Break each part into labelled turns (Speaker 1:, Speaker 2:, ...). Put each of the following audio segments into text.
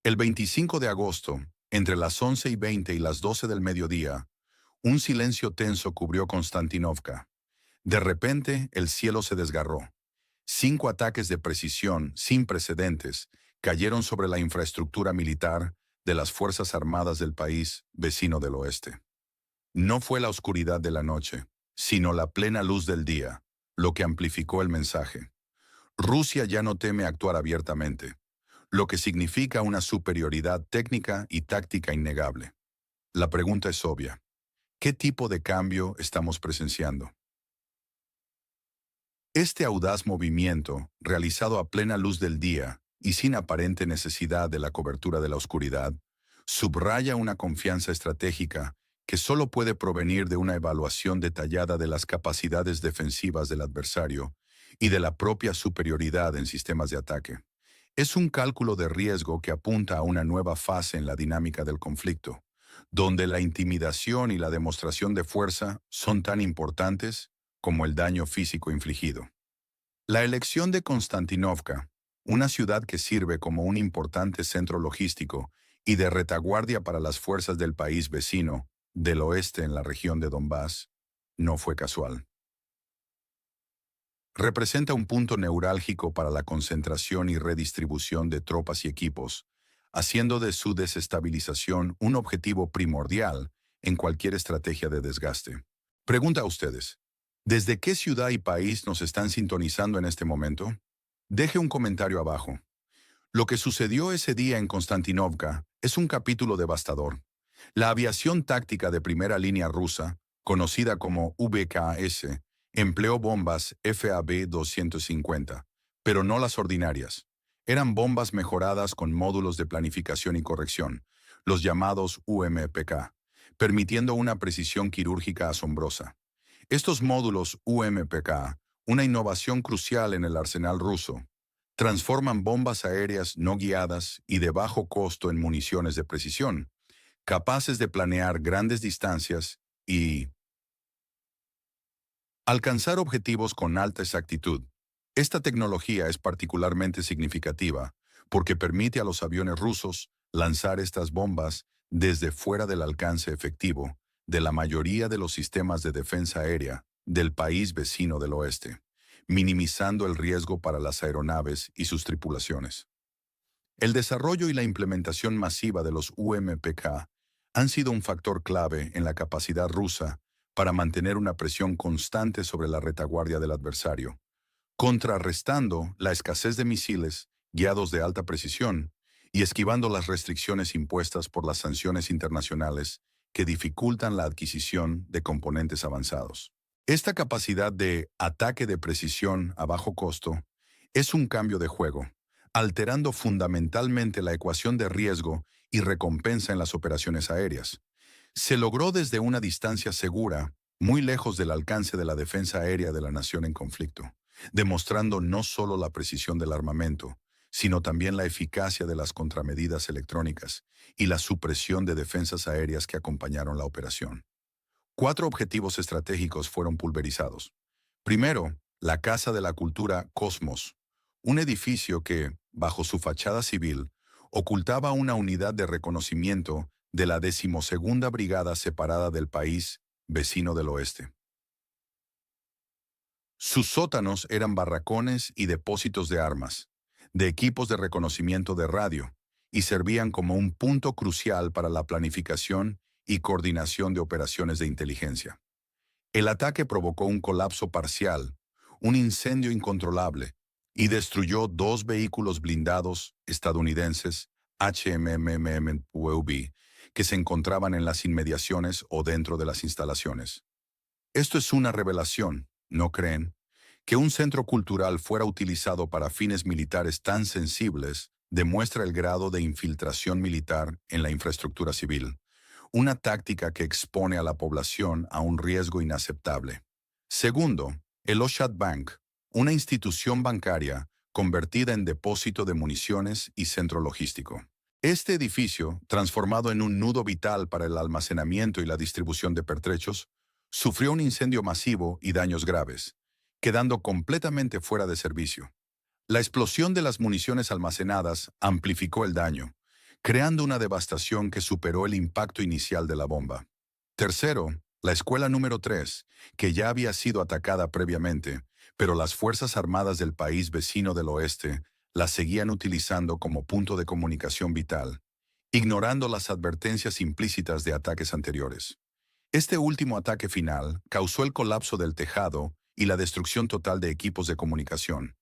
Speaker 1: El 25 de agosto, entre las 11:20 y las 12 del mediodía, un silencio tenso cubrió Konstantinovka. De repente, el cielo se desgarró. 5 ataques de precisión, sin precedentes, cayeron sobre la infraestructura militar de las Fuerzas Armadas del país vecino del oeste. No fue la oscuridad de la noche, sino la plena luz del día, lo que amplificó el mensaje. Rusia ya no teme actuar abiertamente, lo que significa una superioridad técnica y táctica innegable. La pregunta es obvia. ¿Qué tipo de cambio estamos presenciando? Este audaz movimiento, realizado a plena luz del día y sin aparente necesidad de la cobertura de la oscuridad, subraya una confianza estratégica que solo puede provenir de una evaluación detallada de las capacidades defensivas del adversario y de la propia superioridad en sistemas de ataque. Es un cálculo de riesgo que apunta a una nueva fase en la dinámica del conflicto, donde la intimidación y la demostración de fuerza son tan importantes como el daño físico infligido. La elección de Konstantinovka, una ciudad que sirve como un importante centro logístico y de retaguardia para las fuerzas del país vecino, del oeste en la región de Donbass, no fue casual. Representa un punto neurálgico para la concentración y redistribución de tropas y equipos, haciendo de su desestabilización un objetivo primordial en cualquier estrategia de desgaste. Pregunta a ustedes, ¿desde qué ciudad y país nos están sintonizando en este momento? Deje un comentario abajo. Lo que sucedió ese día en Konstantinovka es un capítulo devastador. La aviación táctica de primera línea rusa, conocida como VKS, empleó bombas FAB-250, pero no las ordinarias. Eran bombas mejoradas con módulos de planificación y corrección, los llamados UMPK, permitiendo una precisión quirúrgica asombrosa. Estos módulos UMPK, una innovación crucial en el arsenal ruso, transforman bombas aéreas no guiadas y de bajo costo en municiones de precisión, capaces de planear grandes distancias y alcanzar objetivos con alta exactitud. Esta tecnología es particularmente significativa porque permite a los aviones rusos lanzar estas bombas desde fuera del alcance efectivo de la mayoría de los sistemas de defensa aérea del país vecino del oeste, minimizando el riesgo para las aeronaves y sus tripulaciones. El desarrollo y la implementación masiva de los UMPK han sido un factor clave en la capacidad rusa para mantener una presión constante sobre la retaguardia del adversario, contrarrestando la escasez de misiles guiados de alta precisión y esquivando las restricciones impuestas por las sanciones internacionales que dificultan la adquisición de componentes avanzados. Esta capacidad de ataque de precisión a bajo costo es un cambio de juego, alterando fundamentalmente la ecuación de riesgo y recompensa en las operaciones aéreas. Se logró desde una distancia segura, muy lejos del alcance de la defensa aérea de la nación en conflicto, demostrando no solo la precisión del armamento, sino también la eficacia de las contramedidas electrónicas y la supresión de defensas aéreas que acompañaron la operación. 4 objetivos estratégicos fueron pulverizados. Primero, la Casa de la Cultura Cosmos, un edificio que, bajo su fachada civil, ocultaba una unidad de reconocimiento de la 12ª Brigada separada del país vecino del oeste. Sus sótanos eran barracones y depósitos de armas, de equipos de reconocimiento de radio, y servían como un punto crucial para la planificación y coordinación de operaciones de inteligencia. El ataque provocó un colapso parcial, un incendio incontrolable, y destruyó 2 vehículos blindados estadounidenses HMMMPV que se encontraban en las inmediaciones o dentro de las instalaciones. Esto es una revelación, ¿no creen? Que un centro cultural fuera utilizado para fines militares tan sensibles demuestra el grado de infiltración militar en la infraestructura civil, una táctica que expone a la población a un riesgo inaceptable. Segundo, el Oshad Bank, una institución bancaria convertida en depósito de municiones y centro logístico. Este edificio, transformado en un nudo vital para el almacenamiento y la distribución de pertrechos, sufrió un incendio masivo y daños graves, quedando completamente fuera de servicio. La explosión de las municiones almacenadas amplificó el daño, creando una devastación que superó el impacto inicial de la bomba. Tercero, la escuela número 3, que ya había sido atacada previamente, pero las Fuerzas Armadas del país vecino del oeste la seguían utilizando como punto de comunicación vital, ignorando las advertencias implícitas de ataques anteriores. Este último ataque final causó el colapso del tejado y la destrucción total de equipos de comunicación,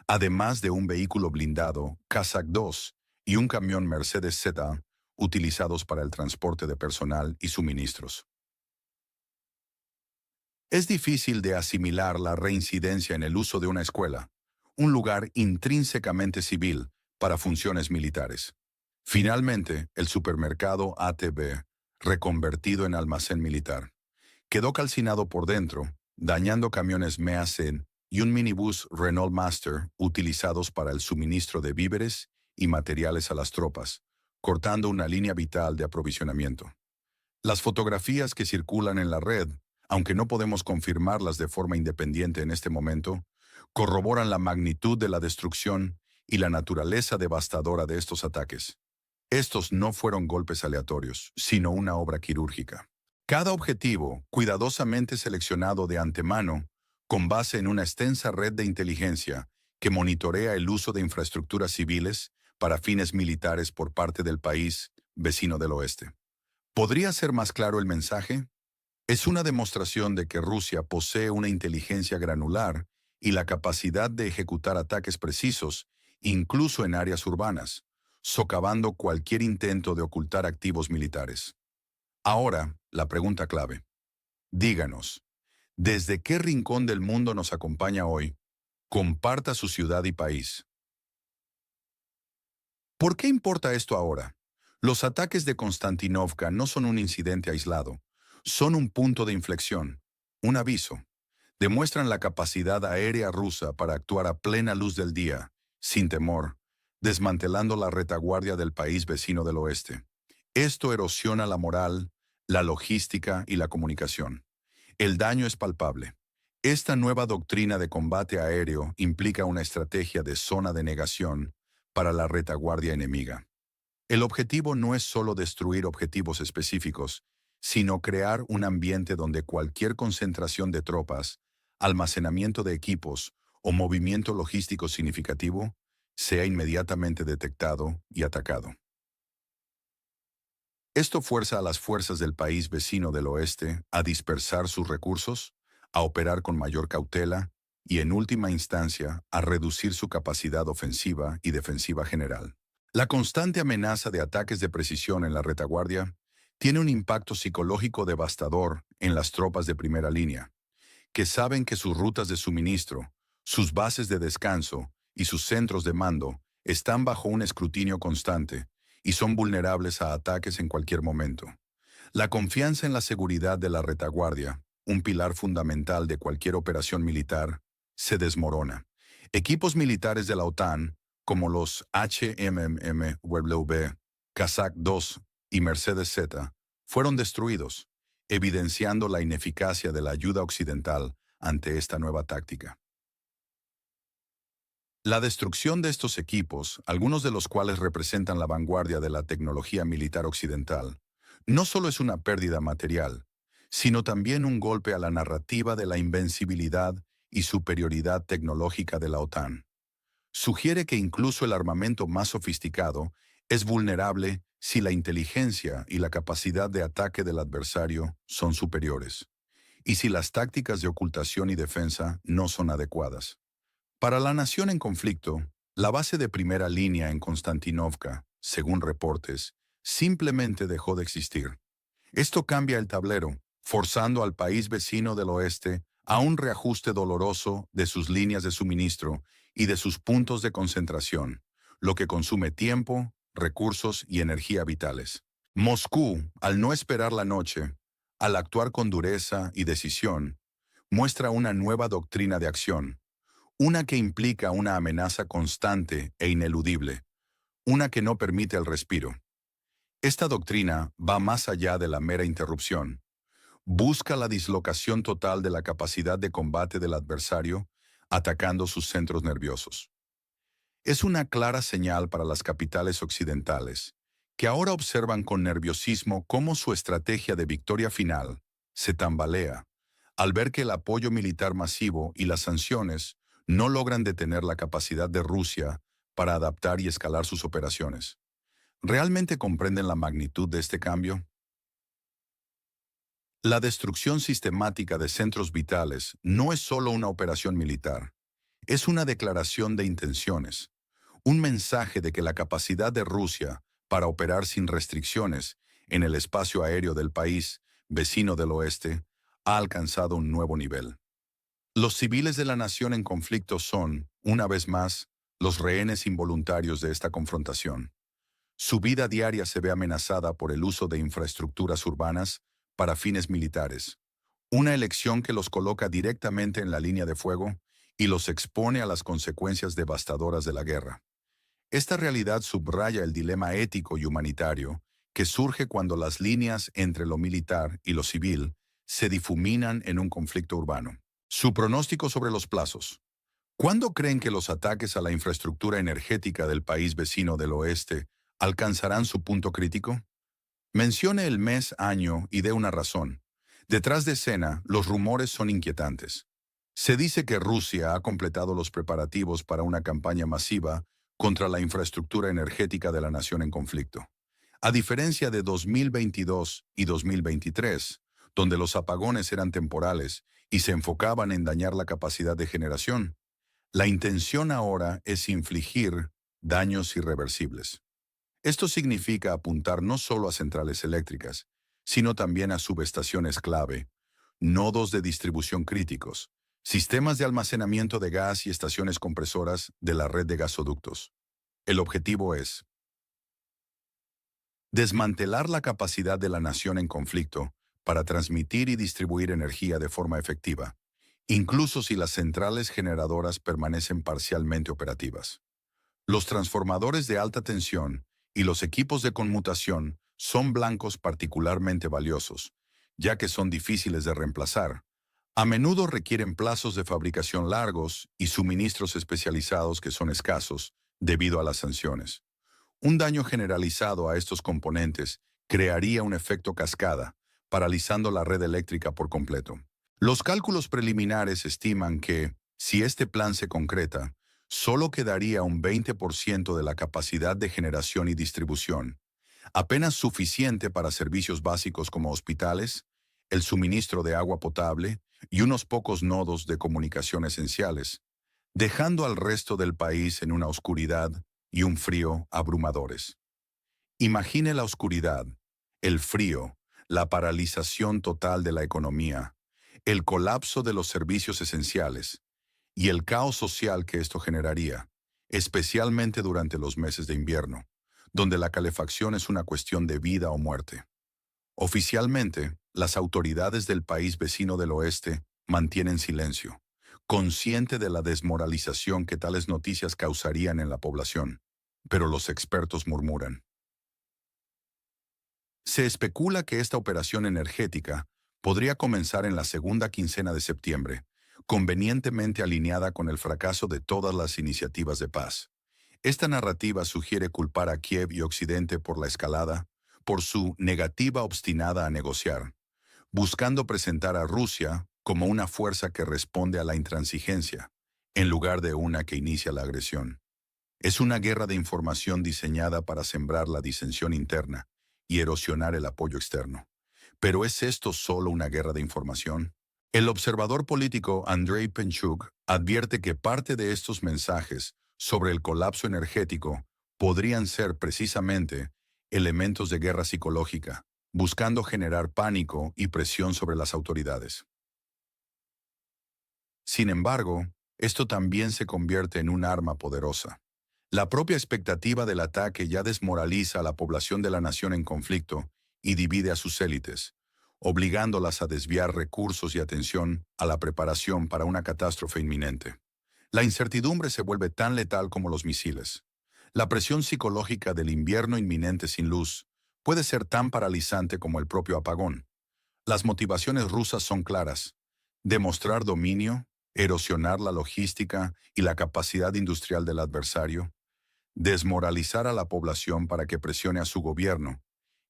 Speaker 1: además de un vehículo blindado, Kazakh 2, y un camión Mercedes-Z, utilizados para el transporte de personal y suministros. Es difícil de asimilar la reincidencia en el uso de una escuela, un lugar intrínsecamente civil para funciones militares. Finalmente, el supermercado ATB, reconvertido en almacén militar, quedó calcinado por dentro, dañando camiones Meacen y un minibús Renault Master utilizados para el suministro de víveres y materiales a las tropas, cortando una línea vital de aprovisionamiento. Las fotografías que circulan en la red, aunque no podemos confirmarlas de forma independiente en este momento, corroboran la magnitud de la destrucción y la naturaleza devastadora de estos ataques. Estos no fueron golpes aleatorios, sino una obra quirúrgica. Cada objetivo, cuidadosamente seleccionado de antemano, con base en una extensa red de inteligencia que monitorea el uso de infraestructuras civiles para fines militares por parte del país vecino del oeste. ¿Podría ser más claro el mensaje? Es una demostración de que Rusia posee una inteligencia granular y la capacidad de ejecutar ataques precisos, incluso en áreas urbanas, socavando cualquier intento de ocultar activos militares. Ahora, la pregunta clave. Díganos, ¿desde qué rincón del mundo nos acompaña hoy? Comparta su ciudad y país. ¿Por qué importa esto ahora? Los ataques de Konstantinovka no son un incidente aislado, son un punto de inflexión, un aviso. Demuestran la capacidad aérea rusa para actuar a plena luz del día, sin temor, desmantelando la retaguardia del país vecino del oeste. Esto erosiona la moral, la logística y la comunicación. El daño es palpable. Esta nueva doctrina de combate aéreo implica una estrategia de zona de negación para la retaguardia enemiga. El objetivo no es solo destruir objetivos específicos, sino crear un ambiente donde cualquier concentración de tropas, almacenamiento de equipos o movimiento logístico significativo sea inmediatamente detectado y atacado. Esto fuerza a las fuerzas del país vecino del oeste a dispersar sus recursos, a operar con mayor cautela y, en última instancia, a reducir su capacidad ofensiva y defensiva general. La constante amenaza de ataques de precisión en la retaguardia tiene un impacto psicológico devastador en las tropas de primera línea, que saben que sus rutas de suministro, sus bases de descanso y sus centros de mando están bajo un escrutinio constante y son vulnerables a ataques en cualquier momento. La confianza en la seguridad de la retaguardia, un pilar fundamental de cualquier operación militar, se desmorona. Equipos militares de la OTAN, como los HMMW, Kazakh 2 y Mercedes-Z, fueron destruidos, evidenciando la ineficacia de la ayuda occidental ante esta nueva táctica. La destrucción de estos equipos, algunos de los cuales representan la vanguardia de la tecnología militar occidental, no solo es una pérdida material, sino también un golpe a la narrativa de la invencibilidad y superioridad tecnológica de la OTAN. Sugiere que incluso el armamento más sofisticado es vulnerable si la inteligencia y la capacidad de ataque del adversario son superiores, y si las tácticas de ocultación y defensa no son adecuadas. Para la nación en conflicto, la base de primera línea en Konstantinovka, según reportes, simplemente dejó de existir. Esto cambia el tablero, forzando al país vecino del oeste a un reajuste doloroso de sus líneas de suministro y de sus puntos de concentración, lo que consume tiempo, recursos y energía vitales. Moscú, al no esperar la noche, al actuar con dureza y decisión, muestra una nueva doctrina de acción, una que implica una amenaza constante e ineludible, una que no permite el respiro. Esta doctrina va más allá de la mera interrupción. Busca la dislocación total de la capacidad de combate del adversario, atacando sus centros nerviosos. Es una clara señal para las capitales occidentales, que ahora observan con nerviosismo cómo su estrategia de victoria final se tambalea al ver que el apoyo militar masivo y las sanciones no logran detener la capacidad de Rusia para adaptar y escalar sus operaciones. ¿Realmente comprenden la magnitud de este cambio? La destrucción sistemática de centros vitales no es solo una operación militar, es una declaración de intenciones, un mensaje de que la capacidad de Rusia para operar sin restricciones en el espacio aéreo del país vecino del oeste ha alcanzado un nuevo nivel. Los civiles de la nación en conflicto son, una vez más, los rehenes involuntarios de esta confrontación. Su vida diaria se ve amenazada por el uso de infraestructuras urbanas para fines militares, una elección que los coloca directamente en la línea de fuego y los expone a las consecuencias devastadoras de la guerra. Esta realidad subraya el dilema ético y humanitario que surge cuando las líneas entre lo militar y lo civil se difuminan en un conflicto urbano. Su pronóstico sobre los plazos. ¿Cuándo creen que los ataques a la infraestructura energética del país vecino del oeste alcanzarán su punto crítico? Mencione el mes, año y dé una razón. Detrás de escena, los rumores son inquietantes. Se dice que Rusia ha completado los preparativos para una campaña masiva contra la infraestructura energética de la nación en conflicto. A diferencia de 2022 y 2023, donde los apagones eran temporales y se enfocaban en dañar la capacidad de generación, la intención ahora es infligir daños irreversibles. Esto significa apuntar no solo a centrales eléctricas, sino también a subestaciones clave, nodos de distribución críticos, sistemas de almacenamiento de gas y estaciones compresoras de la red de gasoductos. El objetivo es desmantelar la capacidad de la nación en conflicto para transmitir y distribuir energía de forma efectiva, incluso si las centrales generadoras permanecen parcialmente operativas. Los transformadores de alta tensión y los equipos de conmutación son blancos particularmente valiosos, ya que son difíciles de reemplazar. A menudo requieren plazos de fabricación largos y suministros especializados que son escasos debido a las sanciones. Un daño generalizado a estos componentes crearía un efecto cascada, paralizando la red eléctrica por completo. Los cálculos preliminares estiman que, si este plan se concreta, solo quedaría un 20% de la capacidad de generación y distribución, apenas suficiente para servicios básicos como hospitales, el suministro de agua potable y unos pocos nodos de comunicación esenciales, dejando al resto del país en una oscuridad y un frío abrumadores. Imagine la oscuridad, el frío, la paralización total de la economía, el colapso de los servicios esenciales y el caos social que esto generaría, especialmente durante los meses de invierno, donde la calefacción es una cuestión de vida o muerte. Oficialmente, las autoridades del país vecino del oeste mantienen silencio, consciente de la desmoralización que tales noticias causarían en la población, pero los expertos murmuran. Se especula que esta operación energética podría comenzar en la segunda quincena de septiembre, convenientemente alineada con el fracaso de todas las iniciativas de paz. Esta narrativa sugiere culpar a Kiev y Occidente por la escalada, por su negativa obstinada a negociar, buscando presentar a Rusia como una fuerza que responde a la intransigencia, en lugar de una que inicia la agresión. Es una guerra de información diseñada para sembrar la disensión interna y erosionar el apoyo externo. ¿Pero es esto solo una guerra de información? El observador político Andrei Penchuk advierte que parte de estos mensajes sobre el colapso energético podrían ser precisamente elementos de guerra psicológica, buscando generar pánico y presión sobre las autoridades. Sin embargo, esto también se convierte en un arma poderosa. La propia expectativa del ataque ya desmoraliza a la población de la nación en conflicto y divide a sus élites, obligándolas a desviar recursos y atención a la preparación para una catástrofe inminente. La incertidumbre se vuelve tan letal como los misiles. La presión psicológica del invierno inminente sin luz puede ser tan paralizante como el propio apagón. Las motivaciones rusas son claras: demostrar dominio, erosionar la logística y la capacidad industrial del adversario, desmoralizar a la población para que presione a su gobierno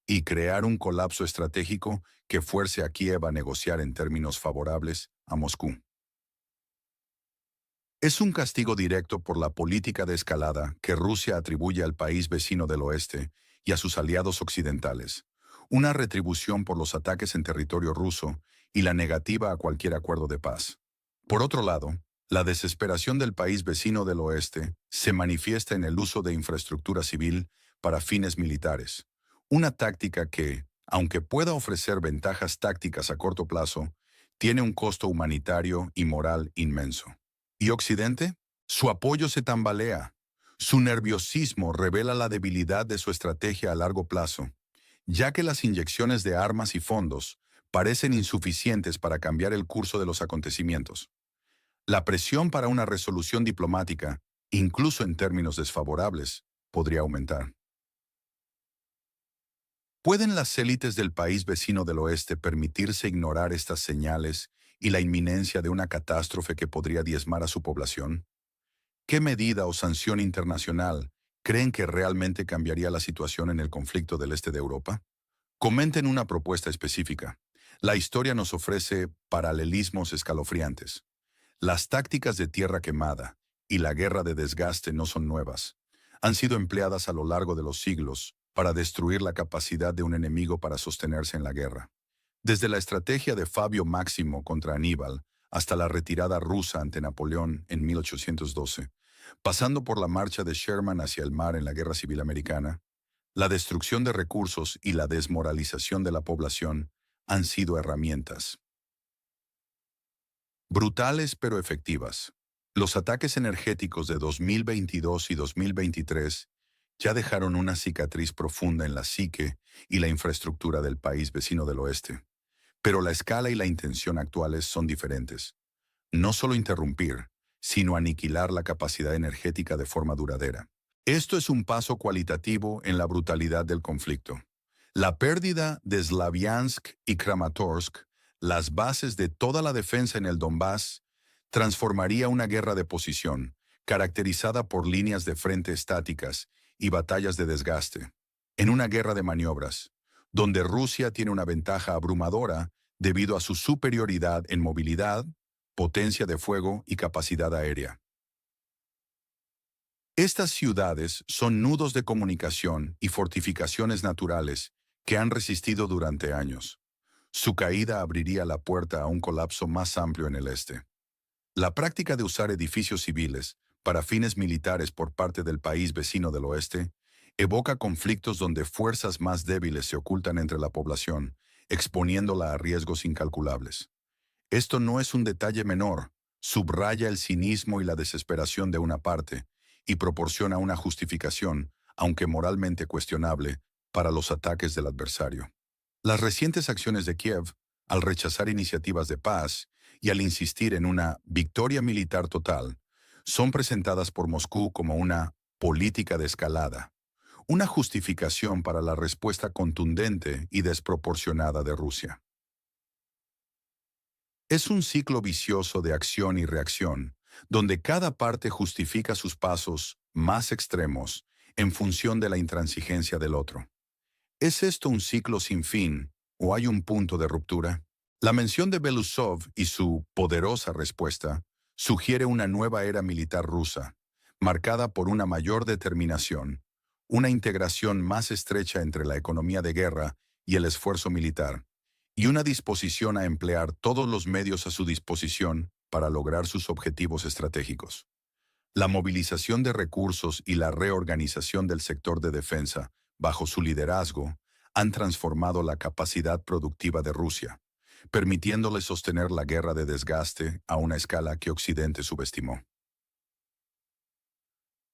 Speaker 1: y crear un colapso estratégico que fuerce a Kiev a negociar en términos favorables a Moscú. Es un castigo directo por la política de escalada que Rusia atribuye al país vecino del oeste y a sus aliados occidentales, una retribución por los ataques en territorio ruso y la negativa a cualquier acuerdo de paz. Por otro lado, la desesperación del país vecino del oeste se manifiesta en el uso de infraestructura civil para fines militares, una táctica que, aunque pueda ofrecer ventajas tácticas a corto plazo, tiene un costo humanitario y moral inmenso. ¿Y Occidente? Su apoyo se tambalea. Su nerviosismo revela la debilidad de su estrategia a largo plazo, ya que las inyecciones de armas y fondos parecen insuficientes para cambiar el curso de los acontecimientos. La presión para una resolución diplomática, incluso en términos desfavorables, podría aumentar. ¿Pueden las élites del país vecino del oeste permitirse ignorar estas señales y la inminencia de una catástrofe que podría diezmar a su población? ¿Qué medida o sanción internacional creen que realmente cambiaría la situación en el conflicto del este de Europa? Comenten una propuesta específica. La historia nos ofrece paralelismos escalofriantes. Las tácticas de tierra quemada y la guerra de desgaste no son nuevas. Han sido empleadas a lo largo de los siglos para destruir la capacidad de un enemigo para sostenerse en la guerra. Desde la estrategia de Fabio Máximo contra Aníbal hasta la retirada rusa ante Napoleón en 1812, pasando por la marcha de Sherman hacia el mar en la Guerra Civil Americana, la destrucción de recursos y la desmoralización de la población han sido herramientas brutales pero efectivas. Los ataques energéticos de 2022 y 2023 ya dejaron una cicatriz profunda en la psique y la infraestructura del país vecino del oeste. Pero la escala y la intención actuales son diferentes. No solo interrumpir, sino aniquilar la capacidad energética de forma duradera. Esto es un paso cualitativo en la brutalidad del conflicto. La pérdida de Slaviansk y Kramatorsk, las bases de toda la defensa en el Donbass, transformaría una guerra de posición, caracterizada por líneas de frente estáticas y batallas de desgaste, en una guerra de maniobras, donde Rusia tiene una ventaja abrumadora debido a su superioridad en movilidad, potencia de fuego y capacidad aérea. Estas ciudades son nudos de comunicación y fortificaciones naturales que han resistido durante años. Su caída abriría la puerta a un colapso más amplio en el este. La práctica de usar edificios civiles para fines militares por parte del país vecino del oeste evoca conflictos donde fuerzas más débiles se ocultan entre la población, exponiéndola a riesgos incalculables. Esto no es un detalle menor, subraya el cinismo y la desesperación de una parte y proporciona una justificación, aunque moralmente cuestionable, para los ataques del adversario. Las recientes acciones de Kiev, al rechazar iniciativas de paz y al insistir en una victoria militar total, son presentadas por Moscú como una política de escalada, una justificación para la respuesta contundente y desproporcionada de Rusia. Es un ciclo vicioso de acción y reacción, donde cada parte justifica sus pasos más extremos en función de la intransigencia del otro. ¿Es esto un ciclo sin fin o hay un punto de ruptura? La mención de Belousov y su poderosa respuesta sugiere una nueva era militar rusa, marcada por una mayor determinación, una integración más estrecha entre la economía de guerra y el esfuerzo militar, y una disposición a emplear todos los medios a su disposición para lograr sus objetivos estratégicos. La movilización de recursos y la reorganización del sector de defensa, bajo su liderazgo, han transformado la capacidad productiva de Rusia, permitiéndole sostener la guerra de desgaste a una escala que Occidente subestimó.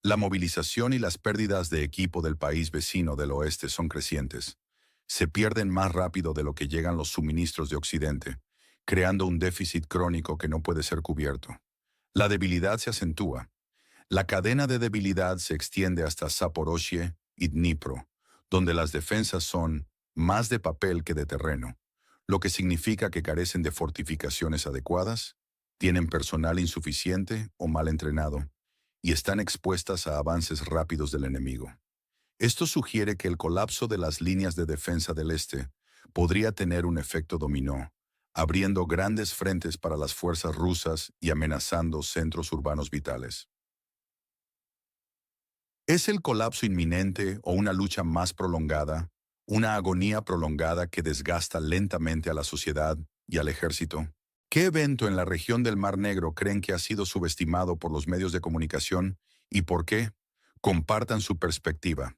Speaker 1: La movilización y las pérdidas de equipo del país vecino del oeste son crecientes. Se pierden más rápido de lo que llegan los suministros de Occidente, creando un déficit crónico que no puede ser cubierto. La debilidad se acentúa. La cadena de debilidad se extiende hasta Zaporozhye y Dnipro, donde las defensas son más de papel que de terreno, lo que significa que carecen de fortificaciones adecuadas, tienen personal insuficiente o mal entrenado, y están expuestas a avances rápidos del enemigo. Esto sugiere que el colapso de las líneas de defensa del este podría tener un efecto dominó, abriendo grandes frentes para las fuerzas rusas y amenazando centros urbanos vitales. ¿Es el colapso inminente o una lucha más prolongada, una agonía prolongada que desgasta lentamente a la sociedad y al ejército? ¿Qué evento en la región del Mar Negro creen que ha sido subestimado por los medios de comunicación y por qué? Compartan su perspectiva.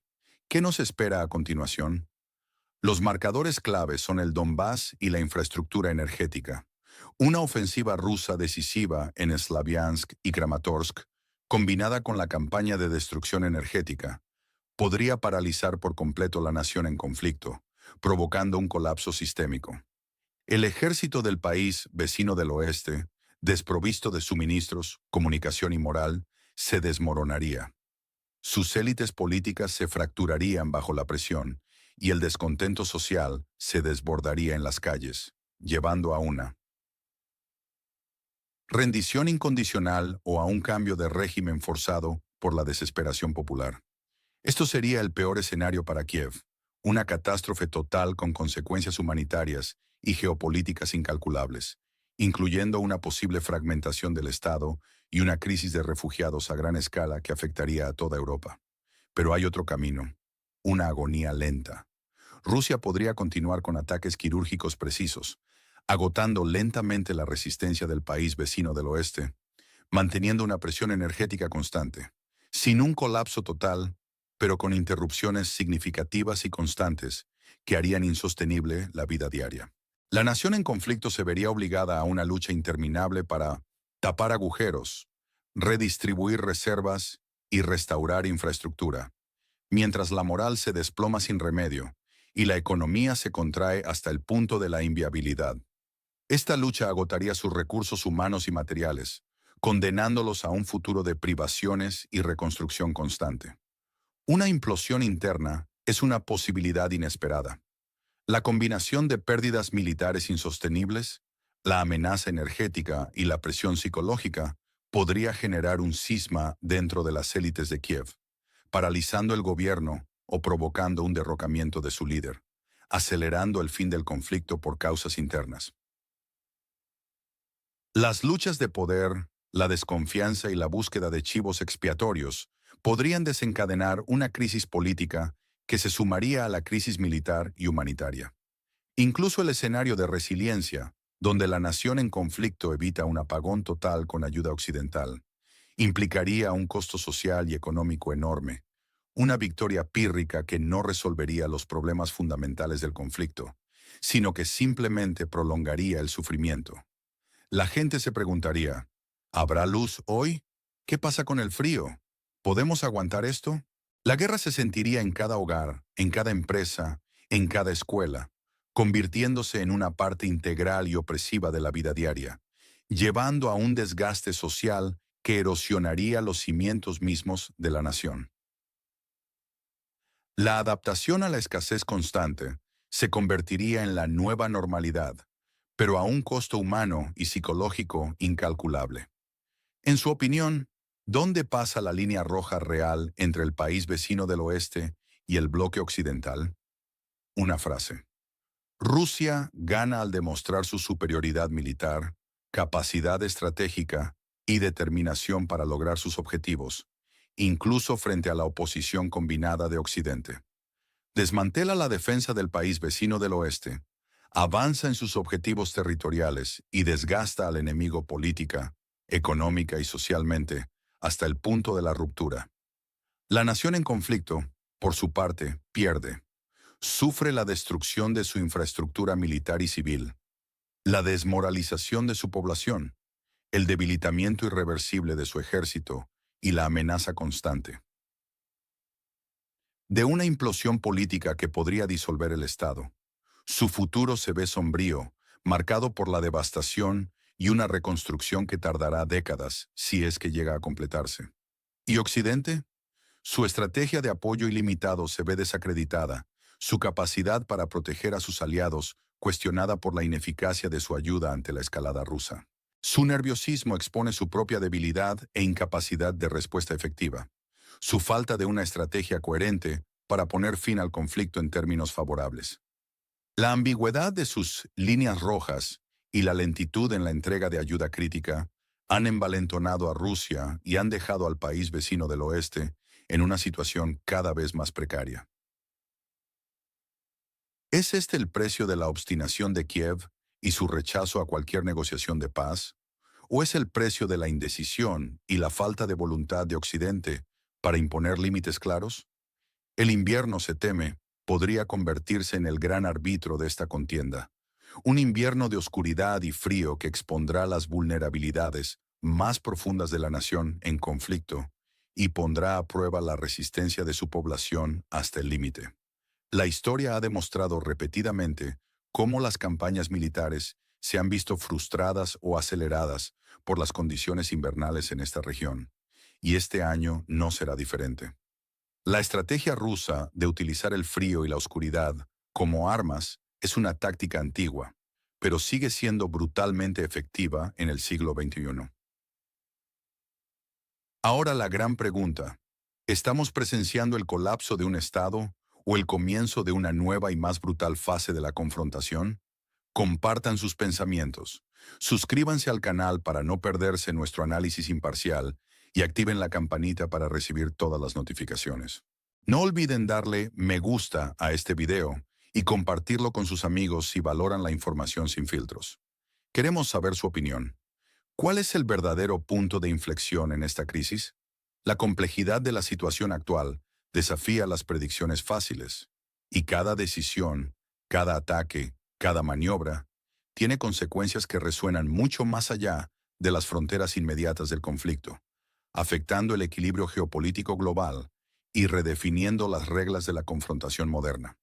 Speaker 1: ¿Qué nos espera a continuación? Los marcadores claves son el Donbass y la infraestructura energética. Una ofensiva rusa decisiva en Slaviansk y Kramatorsk, combinada con la campaña de destrucción energética, podría paralizar por completo la nación en conflicto, provocando un colapso sistémico. El ejército del país vecino del oeste, desprovisto de suministros, comunicación y moral, se desmoronaría. Sus élites políticas se fracturarían bajo la presión y el descontento social se desbordaría en las calles, llevando a una rendición incondicional o a un cambio de régimen forzado por la desesperación popular. Esto sería el peor escenario para Kiev, una catástrofe total con consecuencias humanitarias y geopolíticas incalculables, incluyendo una posible fragmentación del Estado y una crisis de refugiados a gran escala que afectaría a toda Europa. Pero hay otro camino, una agonía lenta. Rusia podría continuar con ataques quirúrgicos precisos, agotando lentamente la resistencia del país vecino del oeste, manteniendo una presión energética constante, sin un colapso total, pero con interrupciones significativas y constantes que harían insostenible la vida diaria. La nación en conflicto se vería obligada a una lucha interminable para tapar agujeros, redistribuir reservas y restaurar infraestructura, mientras la moral se desploma sin remedio y la economía se contrae hasta el punto de la inviabilidad. Esta lucha agotaría sus recursos humanos y materiales, condenándolos a un futuro de privaciones y reconstrucción constante. Una implosión interna es una posibilidad inesperada. La combinación de pérdidas militares insostenibles, la amenaza energética y la presión psicológica podría generar un cisma dentro de las élites de Kiev, paralizando el gobierno o provocando un derrocamiento de su líder, acelerando el fin del conflicto por causas internas. Las luchas de poder, la desconfianza y la búsqueda de chivos expiatorios podrían desencadenar una crisis política que se sumaría a la crisis militar y humanitaria. Incluso el escenario de resiliencia, donde la nación en conflicto evita un apagón total con ayuda occidental, implicaría un costo social y económico enorme, una victoria pírrica que no resolvería los problemas fundamentales del conflicto, sino que simplemente prolongaría el sufrimiento. La gente se preguntaría, ¿habrá luz hoy? ¿Qué pasa con el frío? ¿Podemos aguantar esto? La guerra se sentiría en cada hogar, en cada empresa, en cada escuela, convirtiéndose en una parte integral y opresiva de la vida diaria, llevando a un desgaste social que erosionaría los cimientos mismos de la nación. La adaptación a la escasez constante se convertiría en la nueva normalidad, pero a un costo humano y psicológico incalculable. En su opinión, ¿dónde pasa la línea roja real entre el país vecino del oeste y el bloque occidental? Una frase. Rusia gana al demostrar su superioridad militar, capacidad estratégica y determinación para lograr sus objetivos, incluso frente a la oposición combinada de Occidente. Desmantela la defensa del país vecino del oeste, avanza en sus objetivos territoriales y desgasta al enemigo política, económica y socialmente hasta el punto de la ruptura. La nación en conflicto, por su parte, pierde. Sufre la destrucción de su infraestructura militar y civil, la desmoralización de su población, el debilitamiento irreversible de su ejército y la amenaza constante de una implosión política que podría disolver el Estado. Su futuro se ve sombrío, marcado por la devastación y una reconstrucción que tardará décadas si es que llega a completarse. ¿Y Occidente? Su estrategia de apoyo ilimitado se ve desacreditada, su capacidad para proteger a sus aliados cuestionada por la ineficacia de su ayuda ante la escalada rusa. Su nerviosismo expone su propia debilidad e incapacidad de respuesta efectiva, su falta de una estrategia coherente para poner fin al conflicto en términos favorables. La ambigüedad de sus líneas rojas y la lentitud en la entrega de ayuda crítica han envalentonado a Rusia y han dejado al país vecino del oeste en una situación cada vez más precaria. ¿Es este el precio de la obstinación de Kiev y su rechazo a cualquier negociación de paz? ¿O es el precio de la indecisión y la falta de voluntad de Occidente para imponer límites claros? El invierno, se teme, podría convertirse en el gran árbitro de esta contienda. Un invierno de oscuridad y frío que expondrá las vulnerabilidades más profundas de la nación en conflicto y pondrá a prueba la resistencia de su población hasta el límite. La historia ha demostrado repetidamente cómo las campañas militares se han visto frustradas o aceleradas por las condiciones invernales en esta región, y este año no será diferente. La estrategia rusa de utilizar el frío y la oscuridad como armas es una táctica antigua, pero sigue siendo brutalmente efectiva en el siglo XXI. Ahora la gran pregunta: ¿estamos presenciando el colapso de un Estado o el comienzo de una nueva y más brutal fase de la confrontación? Compartan sus pensamientos. Suscríbanse al canal para no perderse nuestro análisis imparcial y activen la campanita para recibir todas las notificaciones. No olviden darle me gusta a este video y compartirlo con sus amigos si valoran la información sin filtros. Queremos saber su opinión. ¿Cuál es el verdadero punto de inflexión en esta crisis? La complejidad de la situación actual desafía las predicciones fáciles, y cada decisión, cada ataque, cada maniobra, tiene consecuencias que resuenan mucho más allá de las fronteras inmediatas del conflicto, afectando el equilibrio geopolítico global y redefiniendo las reglas de la confrontación moderna.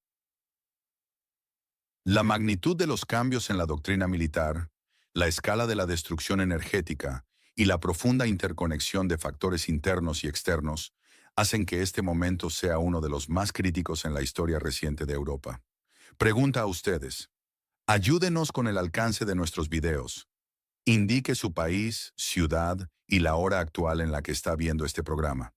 Speaker 1: La magnitud de los cambios en la doctrina militar, la escala de la destrucción energética y la profunda interconexión de factores internos y externos hacen que este momento sea uno de los más críticos en la historia reciente de Europa. Pregunta a ustedes. Ayúdenos con el alcance de nuestros videos. Indique su país, ciudad y la hora actual en la que está viendo este programa.